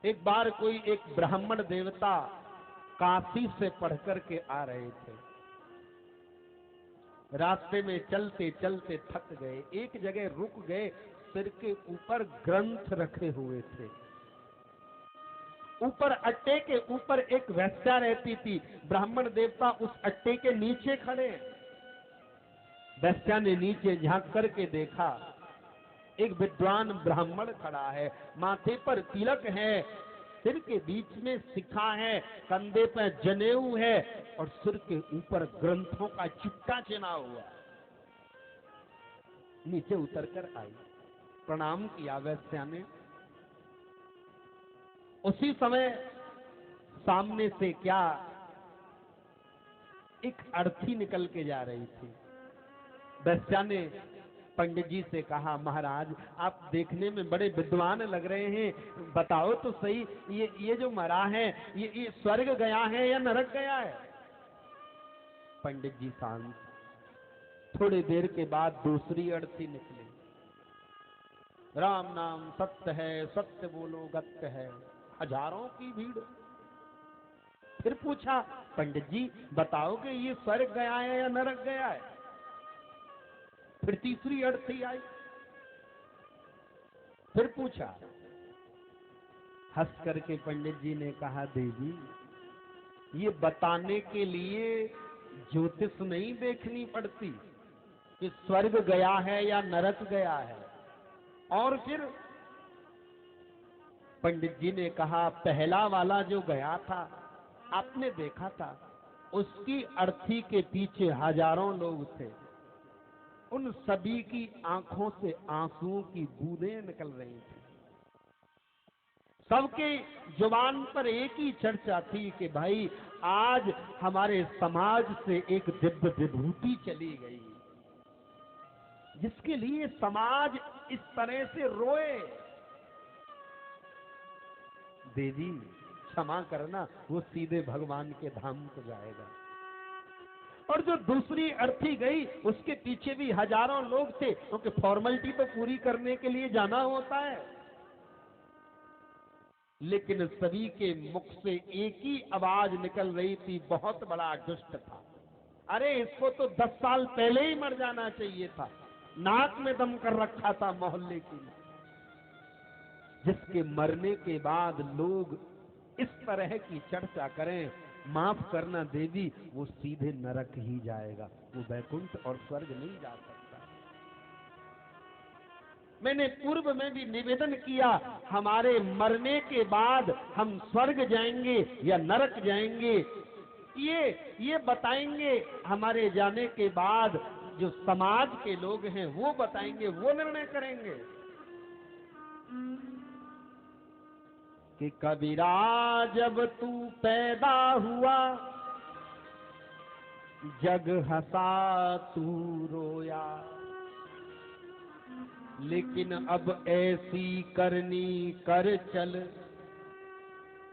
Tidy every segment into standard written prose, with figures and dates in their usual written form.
एक बार कोई एक ब्राह्मण देवता काशी से पढ़ करके आ रहे थे। रास्ते में चलते चलते थक गए, एक जगह रुक गए। सिर के ऊपर ग्रंथ रखे हुए थे। ऊपर अट्टे के ऊपर एक वेश्या रहती थी। ब्राह्मण देवता उस अट्टे के नीचे खड़े। वेश्या ने नीचे झांक करके देखा, एक विद्वान ब्राह्मण खड़ा है, माथे पर तिलक है, सिर के बीच में शिखा है, कंधे पर जनेऊ है और सिर के ऊपर ग्रंथों का चिट्टा चना हुआ। नीचे उतर कर आई, प्रणाम किया वेश्या ने। उसी समय सामने से क्या एक अर्थी निकल के जा रही थी। वेश्या ने पंडित जी से कहा, महाराज आप देखने में बड़े विद्वान लग रहे हैं, बताओ तो सही ये जो मरा है ये स्वर्ग गया है या नरक गया है। पंडित जी शांत। थोड़ी देर के बाद दूसरी अर्थी निकली, राम नाम सत्य है, सत्य बोलो गत्य है। हजारों की भीड़। फिर पूछा, पंडित जी बताओगे ये स्वर्ग गया है या नरक गया है। फिर तीसरी अर्थी आई, फिर पूछा। हंस करके पंडित जी ने कहा, देवी ये बताने के लिए ज्योतिष नहीं देखनी पड़ती कि स्वर्ग गया है या नरक गया है। और फिर पंडित जी ने कहा, पहला वाला जो गया था आपने देखा था, उसकी अर्थी के पीछे हजारों लोग थे। उन सभी की आंखों से आंसुओं की बूंदें निकल रही थी। सबके जुबान पर एक ही चर्चा थी कि भाई आज हमारे समाज से एक दिव्य विभूति चली गई, जिसके लिए समाज इस तरह से रोए। देवी क्षमा करना, वो सीधे भगवान के धाम को जाएगा। और जो दूसरी अर्थी गई उसके पीछे भी हजारों लोग थे, क्योंकि फॉर्मेलिटी तो पूरी करने के लिए जाना होता है। लेकिन सभी के मुख से एक ही आवाज निकल रही थी, बहुत बड़ा दुष्ट था। अरे इसको तो 10 साल पहले ही मर जाना चाहिए था, नाक में दम कर रखा था मोहल्ले की। जिसके मरने के बाद लोग इस तरह की चर्चा करें, माफ करना देवी, वो सीधे नरक ही जाएगा, वो वैकुंठ और स्वर्ग नहीं जा सकता। मैंने पूर्व में भी निवेदन किया, हमारे मरने के बाद हम स्वर्ग जाएंगे या नरक जाएंगे, ये बताएंगे हमारे जाने के बाद जो समाज के लोग हैं वो बताएंगे, वो निर्णय करेंगे। कि कबीरा जब तू पैदा हुआ जग हंसा तू रोया, लेकिन अब ऐसी करनी कर चल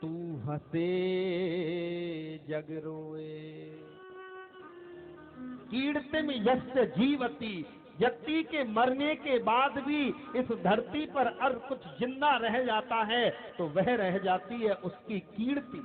तू हंसे जग रोए। कीर्तिम यस्य जीवति, व्यक्ति के मरने के बाद भी इस धरती पर अगर कुछ जिंदा रह जाता है तो वह रह जाती है उसकी कीर्ति।